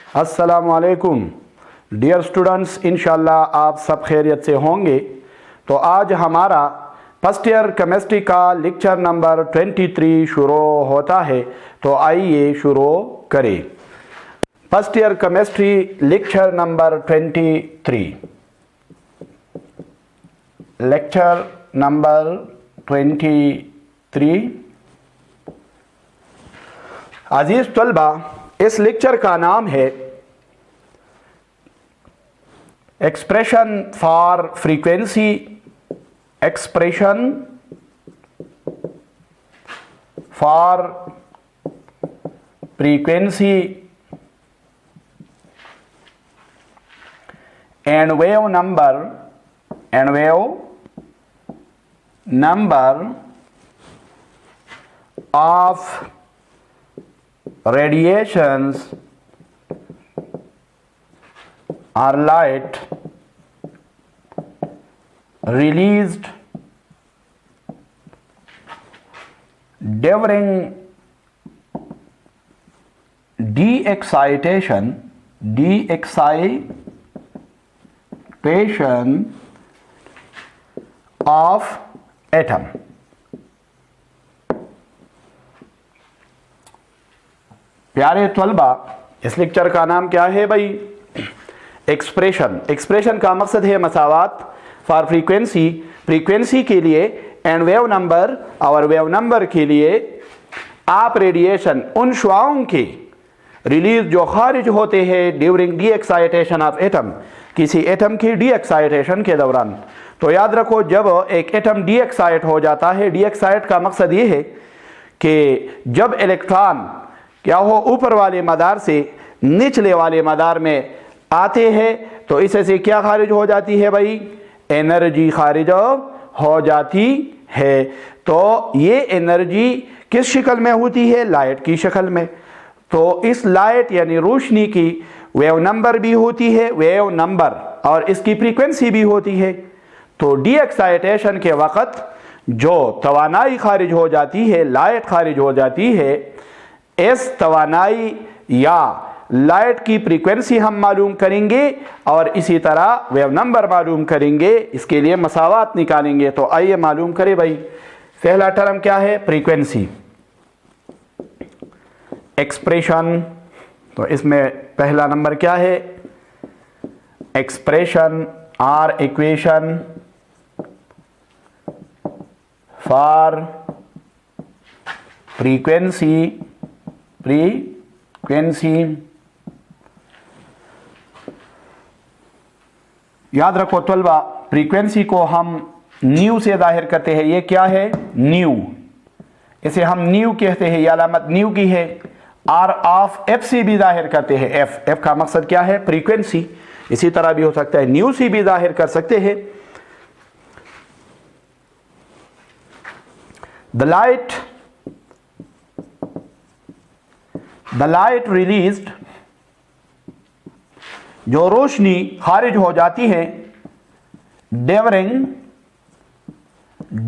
अस्सलामु अलैकुम dear students, इंशाल्लाह आप सब खैरियत से होंगे। तो आज हमारा फर्स्ट ईयर केमिस्ट्री का लेक्चर नंबर 23 शुरू होता है। तो आइए शुरू करें। First year chemistry lecture number 23। Lecture number 23। अजीज तलबा, इस लेक्चर का नाम है expression for frequency. Expression for frequency and wave number of radiations or light released during de-excitation of atom। प्यारे तलबा, इस लेक्चर का नाम क्या है भाई? एक्सप्रेशन का मकसद है मसावात फॉर फ्रीक्वेंसी के लिए एंड वेव नंबर और वेव नंबर के लिए आप रेडिएशन उन शुआओं के रिलीज जो खारिज होते हैं during D excitation of atom, किसी एटम की डी एक्साइटेशन के दौरान। तो याद रखो, जब एक एटम डी एक्साइट हो जाता है, डी एक्साइट का मकसद ये है कि जब इलेक्ट्रॉन क्या हो ऊपर वाले मदार से निचले वाले मदार में आते हैं तो इससे क्या खारिज हो जाती है भाई? एनर्जी खारिज हो जाती है। तो ये एनर्जी किस शक्ल में होती है? लाइट की शक्ल में। तो इस लाइट यानी रोशनी की वेव नंबर भी होती है, वेव नंबर, और इसकी फ्रीक्वेंसी भी होती है। तो डी एक्साइटेशन के वक़्त जो तवानाई खारिज हो जाती है, लाइट खारिज हो जाती है, इस तवानाई या लाइट की फ्रीक्वेंसी हम मालूम करेंगे और इसी तरह वेव नंबर मालूम करेंगे। इसके लिए मसावात निकालेंगे। तो आइए मालूम करें भाई। पहला टर्म क्या है? फ्रीक्वेंसी। एक्सप्रेशन, तो इसमें पहला नंबर क्या है? एक्सप्रेशन और इक्वेशन फॉर फ्रीक्वेंसी याद रखो तलबा, फ्रीक्वेंसी को हम न्यू से जाहिर करते हैं। ये क्या है? न्यू। इसे हम न्यू कहते हैं, यह अलामत न्यू की है। आर ऑफ एफ से भी जाहिर करते हैं। एफ का मकसद क्या है? फ्रीक्वेंसी। इसी तरह भी हो सकता है न्यू से भी जाहिर कर सकते हैं। द लाइट रिलीज्ड, जो रोशनी खारिज हो जाती है during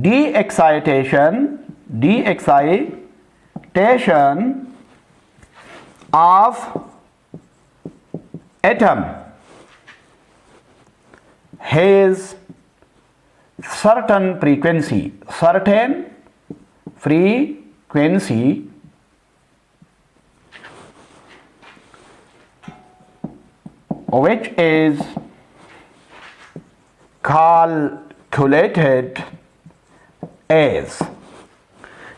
D excitation of atom has certain frequency which is calculated as।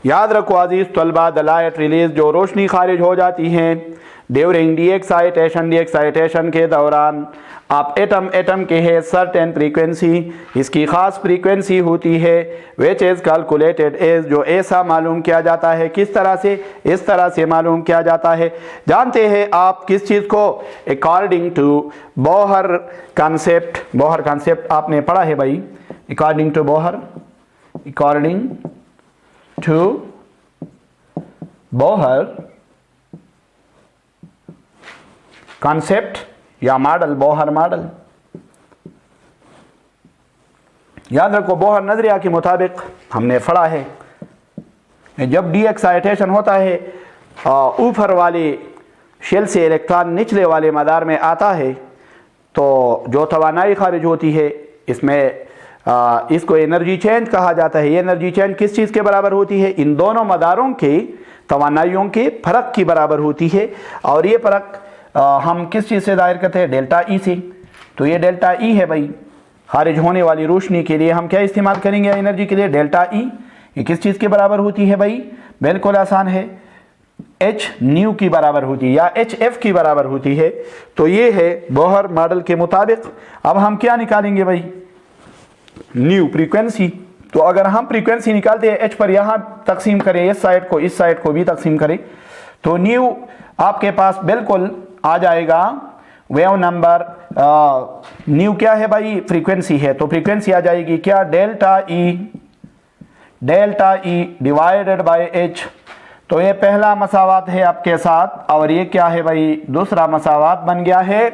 याद रखो अजीज तलबा, द लाइट रिलीज, जो रोशनी खारिज हो जाती है ड्यूरिंग डी एक्साइटेशन के दौरान आप एटम के है सर्टेन फ्रीक्वेंसी, इसकी ख़ास फ्रीक्वेंसी होती है, विच इज़ कैलकुलेटेड एज, जो ऐसा मालूम किया जाता है। किस तरह से? इस तरह से मालूम किया जाता है। जानते हैं आप किस चीज़ को? अकॉर्डिंग टू बोहर कॉन्सेप्ट आपने पढ़ा है भाई। अकॉर्डिंग टू बोहर कॉन्सेप्ट या मॉडल, बोहर मॉडल। याद रखो, बोहर नजरिया के मुताबिक हमने पढ़ा है जब डी एक्साइटेशन होता है ऊपर वाले शेल से इलेक्ट्रॉन निचले वाले मदार में आता है तो जो तवानाई खारिज होती है इसमें इसको एनर्जी चेंज कहा जाता है। ये एनर्जी चेंज किस चीज़ के बराबर होती है? इन दोनों मदारों के तवानाइयों के फ़र्क की बराबर होती है। और ये फ़र्क हम किस चीज़ से जाहिर करते हैं? डेल्टा ई से। तो ये डेल्टा ई है भाई, खारिज होने वाली रोशनी के लिए हम क्या इस्तेमाल करेंगे एनर्जी के लिए? Delta E. ये किस चीज़ के बराबर होती है भाई? बिल्कुल आसान है, एच न्यू की बराबर होती है या एच एफ की बराबर होती है। तो ये है बोहर मॉडल के मुताबिक। अब हम क्या निकालेंगे भाई? New frequency. तो अगर हम फ्रीक्वेंसी निकालते हैं एच पर, यहाँ तकसीम करें इस साइड को, इस साइड को भी तकसीम करें, तो न्यू आपके पास बिल्कुल आ जाएगा वेव नंबर। न्यू क्या है भाई? फ्रीक्वेंसी है। तो फ्रीक्वेंसी आ जाएगी क्या? Delta E divided by H. तो ये पहला मसावात है आपके साथ, और ये क्या है भाई? दूसरा मसावात बन गया है।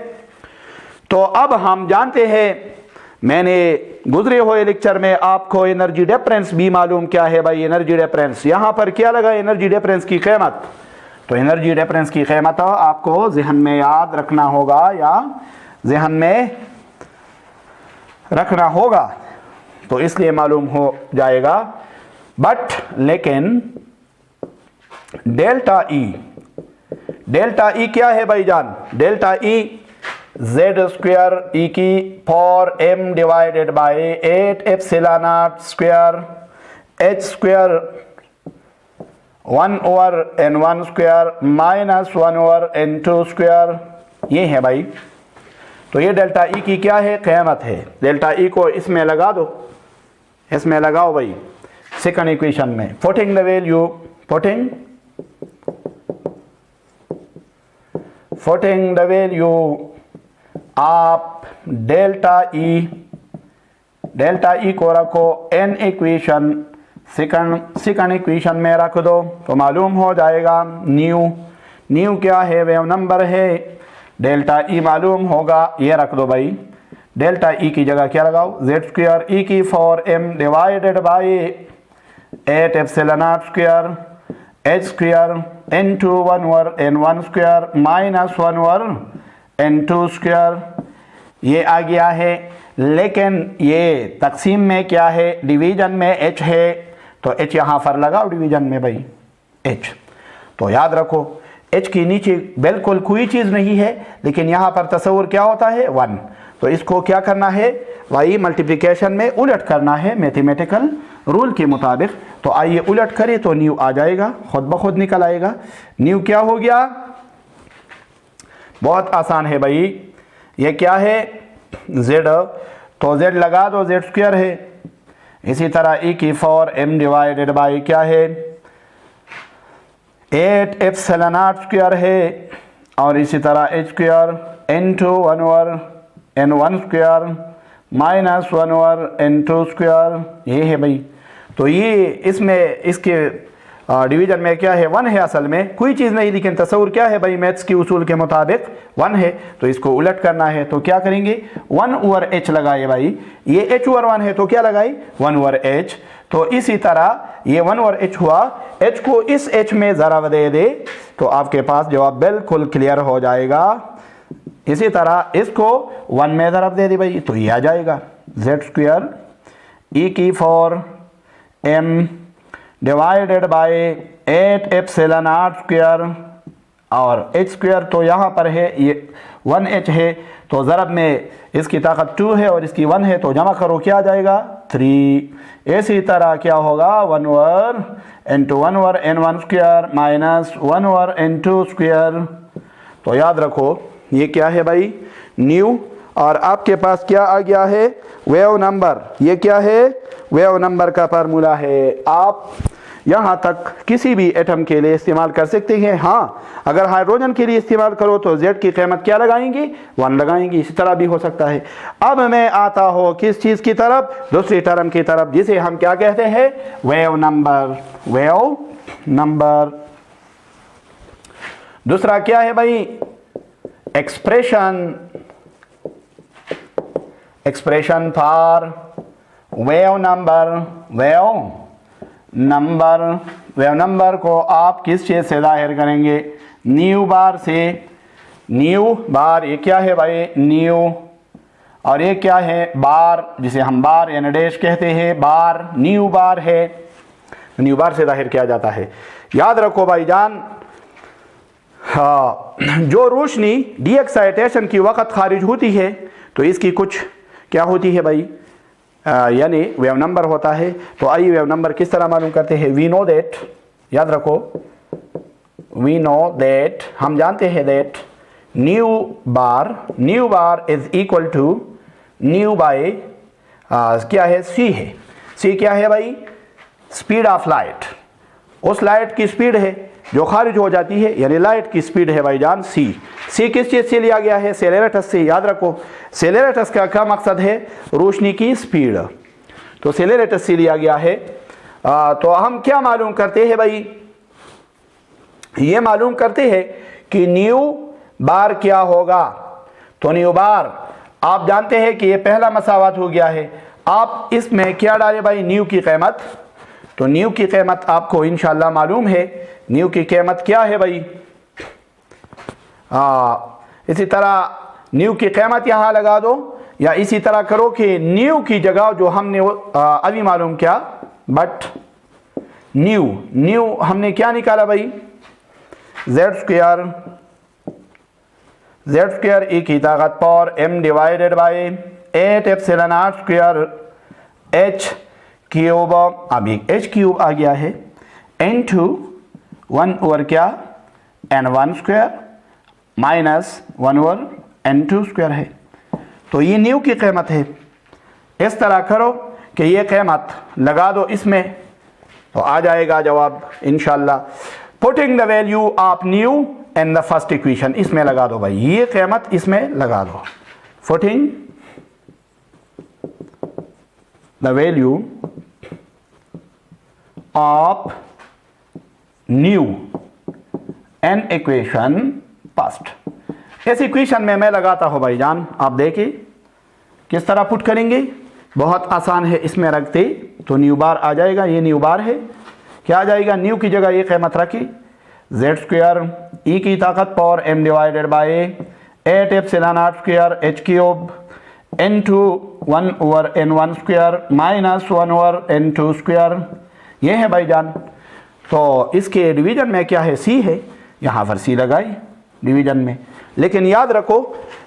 तो अब हम जानते हैं, मैंने गुजरे हुए लेक्चर में आपको एनर्जी डिफरेंस भी मालूम क्या है भाई? एनर्जी डिफरेंस यहाँ पर क्या लगा? एनर्जी डिफरेंस की कीमत। तो एनर्जी डिफरेंस की कीमत आपको जहन में याद रखना होगा या जहन में रखना होगा, तो इसलिए मालूम हो जाएगा। बट लेकिन डेल्टा ई क्या है भाई जान? डेल्टा ई जेड स्क्वायर ई की 4m divided by 8 epsilon not square H square 1 over n1 square minus 1 over n2 square, ये है भाई। तो ये डेल्टा ई की क्या है? कीमत है। डेल्टा ई को इसमें लगा दो, इसमें लगाओ भाई सेकंड इक्वेशन में। पुटिंग द वैल्यू आप डेल्टा ई को रखो n इक्वेशन, सेकंड इक्वेशन में रख दो, तो मालूम हो जाएगा न्यू क्या है? वेव नंबर है। डेल्टा ई मालूम होगा, ये रख दो भाई। डेल्टा ई की जगह क्या लगाओ? जेड स्क्वायर ई की 4m divided by 8 epsilon not square H square n2 1 over n1 square minus 1 over n2 square, ये आ गया है। लेकिन ये तकसीम में क्या है? डिवीजन में h है, तो h यहाँ पर लगाओ डिवीजन में भाई h। तो याद रखो h के नीचे बिल्कुल कोई चीज़ नहीं है, लेकिन यहाँ पर तस्वुर क्या होता है? 1। तो इसको क्या करना है भाई? मल्टीप्लिकेशन में उलट करना है मैथमेटिकल रूल के मुताबिक। तो आइए उलट करें, तो न्यू आ जाएगा, खुद ब खुद निकल आएगा। न्यू क्या हो गया? बहुत आसान है भाई। ये क्या है? z। तो z लगा दो, जेड स्क्वायर है। इसी तरह e की 4m डिवाइडेड बाई क्या है? 8 एप्सिलॉन नॉट स्क्वायर है। और इसी तरह h square n2 1 over n1 square minus 1 over n2 square, ये है भाई। तो ये इसमें इसके डिवीजन में क्या है? 1 है, असल में कोई चीज़ नहीं, लेकिन तस्वुर क्या है भाई? मैथ्स की उसूल के मुताबिक 1 है। तो इसको उलट करना है, तो क्या करेंगे? 1 ओवर h लगाए भाई। ये h ओवर 1 है, तो क्या लगाई? 1 ओवर h। तो इसी तरह ये 1 ओवर h हुआ, h को इस h में ज़रा दे दे, तो आपके पास जवाब बिल्कुल क्लियर हो जाएगा। इसी तरह इसको 1 में ज़रा दे दे भाई, तो ये आ जाएगा जेड स्क्वायर ई की 4m divided by 8 epsilon not square और h स्क्वायर, तो यहाँ पर है ये 1h है, तो ज़रब में इसकी ताकत 2 है और इसकी 1 है, तो जमा करो क्या आ जाएगा? 3। इसी तरह क्या होगा? 1 over n2 1 over n1 square minus 1 over n2 square. तो याद रखो ये क्या है भाई? न्यू। और आपके पास क्या आ गया है? Wave number. ये क्या है? वेव नंबर का फार्मूला है। आप यहाँ तक किसी भी एटम के लिए इस्तेमाल कर सकते हैं। हाँ, अगर हाइड्रोजन के लिए इस्तेमाल करो तो Z की कीमत क्या लगाएंगे? 1 लगाएंगे। इसी तरह भी हो सकता है। अब मैं आता हूँ किस चीज़ की तरफ? दूसरी टर्म की तरफ, जिसे हम क्या कहते हैं? Wave number. दूसरा क्या है भाई? एक्सप्रेशन फॉर वेव नंबर को आप किस चीज़ से जाहिर करेंगे? न्यू बार से न्यू बार, ये क्या है भाई न्यू, और ये क्या है बार, जिसे हम बार यानी डैश कहते हैं, बार न्यू बार है, न्यू बार से जाहिर किया जाता है। याद रखो भाईजान, हाँ, जो रोशनी डी एक्साइटेशन की वक़्त खारिज होती है तो इसकी कुछ क्या होती है भाई, यानी वेव नंबर होता है। तो आइए वेव नंबर किस तरह मालूम करते हैं। वी नो दैट, याद रखो, वी नो दैट, हम जानते हैं that nu bar is equal to nu by क्या है, सी है। सी क्या है भाई, स्पीड ऑफ लाइट, उस लाइट की स्पीड है जो खारिज हो जाती है, यानी लाइट की स्पीड है भाईजान सी। सी किस चीज़ से लिया गया है, सेलेरेटस से। याद रखो सेलेरेटस का क्या मकसद है, रोशनी की स्पीड, तो सेलेरेटस से लिया गया है। तो हम क्या मालूम करते हैं भाई, ये मालूम करते हैं कि न्यू बार क्या होगा। तो न्यू बार आप जानते हैं कि ये पहला मसावात हो गया है। आप इसमें क्या डालें भाई, न्यू की कीमत। तो न्यू की कीमत आपको इंशाल्लाह मालूम है, न्यू की कीमत क्या है भाई। इसी तरह न्यू की कीमत यहाँ लगा दो, या इसी तरह करो कि न्यू की जगह जो हमने अभी मालूम किया, बट न्यू हमने क्या निकाला भाई, जेड स्क्वायर ई की ताकत power m divided by 8 epsilon r square h cube, अभी h क्यूब आ गया है, इनटू 1 ओवर क्या n1 square minus 1 over n2 square है। तो ये न्यू की कीमत है। इस तरह करो कि ये कीमत लगा दो इसमें, तो आ जाएगा जवाब इंशाल्लाह। Putting the value of new in the first equation, इसमें लगा दो भाई, ये कीमत इसमें लगा दो। Putting the value of new an equation first, इस इक्वेशन में मैं लगाता हूं भाईजान। आप देखिए किस तरह पुट करेंगे, बहुत आसान है। इसमें रखते तो न्यू बार आ जाएगा, ये न्यू बार है, क्या आ जाएगा, न्यू की जगह ये कीमत रखी जेड स्क्वायर ई की ताकत power m divided by 8 epsilon r square h cube into 1 over n1 square minus 1 over n2 square, ये है भाईजान। तो इसके डिवीजन में क्या है, सी है, यहाँ पर सी लगाई डिवीजन में। लेकिन याद रखो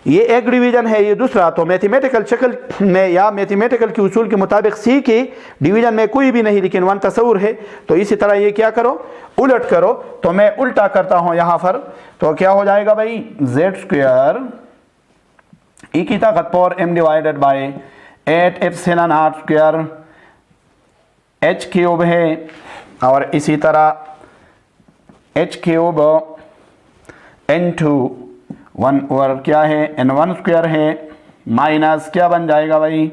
ये एक डिवीजन है, ये दूसरा। तो मैथमेटिकल शक्ल में या मैथमेटिकल के उसूल के मुताबिक सी के डिवीजन में कोई भी नहीं, लेकिन 1 तस्वुर है। तो इसी तरह ये क्या करो, उलट करो। तो मैं उल्टा करता हूँ यहाँ पर, तो क्या हो जाएगा भाई, जेड स्क्वायर ई की ताकत power m divided by 8 epsilon r square h cube है, और इसी तरह h क्यूब n2 1 ओवर क्या है n1 स्क्वायर है, माइनस क्या बन जाएगा भाई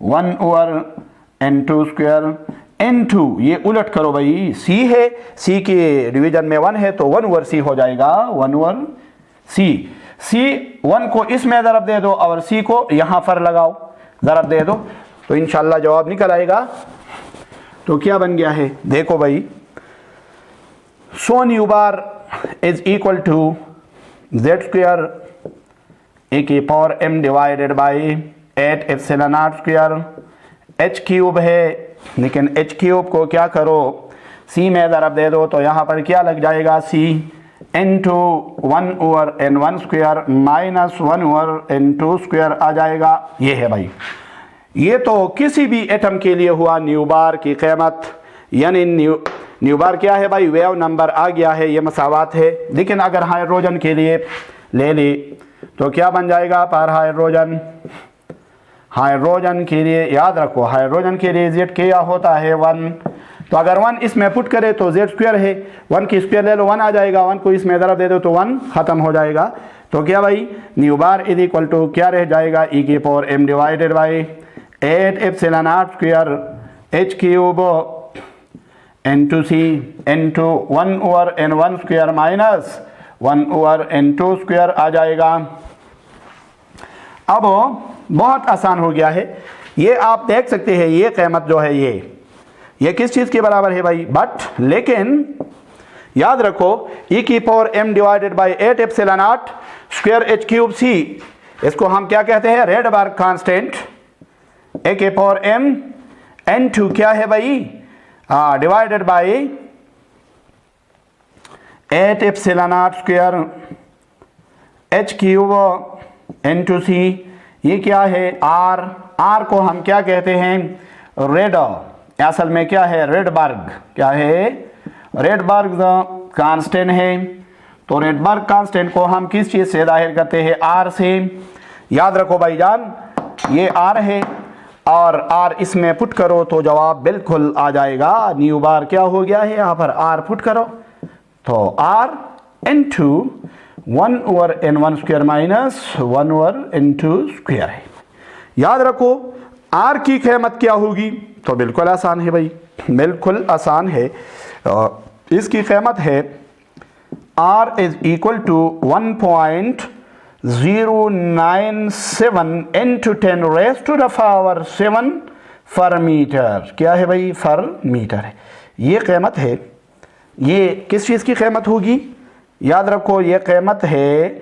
1 ओवर n2 स्क्वायर n2, ये उलट करो भाई, c है, c के डिवीजन में 1 है, तो 1 ओवर c हो जाएगा, 1 ओवर c 1 को इसमें ज़रब दे दो और c को यहाँ पर लगाओ, ज़रब दे दो, तो इंशाल्लाह जवाब निकल आएगा। तो क्या बन गया है, देखो भाई, so nu bar is equal to Z square A की power m divided by 8 epsilon r square h cube है, लेकिन h क्यूब को क्या करो, c में ज़रब दे दो, तो यहाँ पर क्या लग जाएगा, c into 1 over n1 square minus 1 over n2 square आ जाएगा। ये है भाई, ये तो किसी भी एटम के लिए हुआ न्यू बार की कीमत, यानी न्यू बार क्या है भाई, वेव नंबर आ गया है, ये मसावात है। लेकिन अगर हाइड्रोजन के लिए ले ली तो क्या बन जाएगा, पर हाइड्रोजन के लिए याद रखो, हाइड्रोजन के लिए जेड क्या होता है 1, तो अगर 1 इसमें पुट करे तो जेड स्क्वायर है, 1 की स्क्वायर ले लो 1 आ जाएगा, 1 को इसमें ज़रब दे दो तो 1 ख़त्म हो जाएगा। तो क्या भाई, nu bar is equal to क्या रह जाएगा, ई की power m divided by 8 epsilon r square h cube n2c n2 1 over n1 square minus 1 over n2 square आ जाएगा। अब बहुत आसान हो गया है, ये आप देख सकते हैं, ये कीमत जो है ये किस चीज़ के बराबर है भाई, बट लेकिन याद रखो e की power m divided by 8 epsilon not square h cube c, इसको हम क्या कहते हैं, रेडबर्ग कांस्टेंट, a के पावर m n2 क्या है भाई, divided by 8 epsilon not square h cube n2c, ये क्या है r को हम क्या कहते हैं, रेड, असल में क्या है, रेडबर्ग, क्या है, रेडबर्ग कांस्टेंट है। तो रेडबर्ग कांस्टेंट को हम किस चीज़ से जाहिर करते हैं, r से। याद रखो भाईजान ये r है और r इसमें पुट करो तो जवाब बिल्कुल आ जाएगा। न्यू बार क्या हो गया है, यहाँ पर r पुट करो तो r into 1/n1 square minus 1/n2 square है। याद रखो r की कीमत क्या होगी, तो बिल्कुल आसान है भाई, बिल्कुल आसान है। इसकी कीमत है r is equal to 1.097 into 10 raise to the power 7 per metre. क्या है भाई, पर मीटर है। ये कीमत है, ये किस चीज़ की कीमत होगी, याद रखो ये कीमत है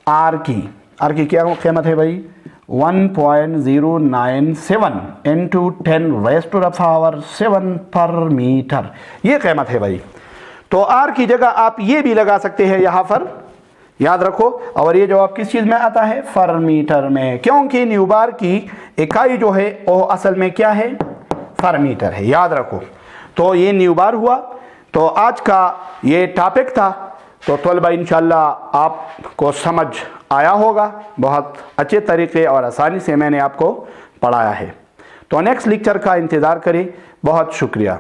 r की। r की क्या कीमत है भाई, 1.097 into 10 raise to the power 7 per metre, ये कीमत है भाई। तो r की जगह आप ये भी लगा सकते हैं यहाँ पर, याद रखो। और ये जवाब किस चीज़ में आता है, पर मीटर में, क्योंकि न्यू बार की इकाई जो है वो असल में क्या है, पर मीटर है। याद रखो तो ये न्यू बार हुआ। तो आज का ये टॉपिक था। तो तलबा इंशाल्लाह आपको समझ आया होगा, बहुत अच्छे तरीके और आसानी से मैंने आपको पढ़ाया है। तो नेक्स्ट लेक्चर का इंतज़ार करें। बहुत शुक्रिया।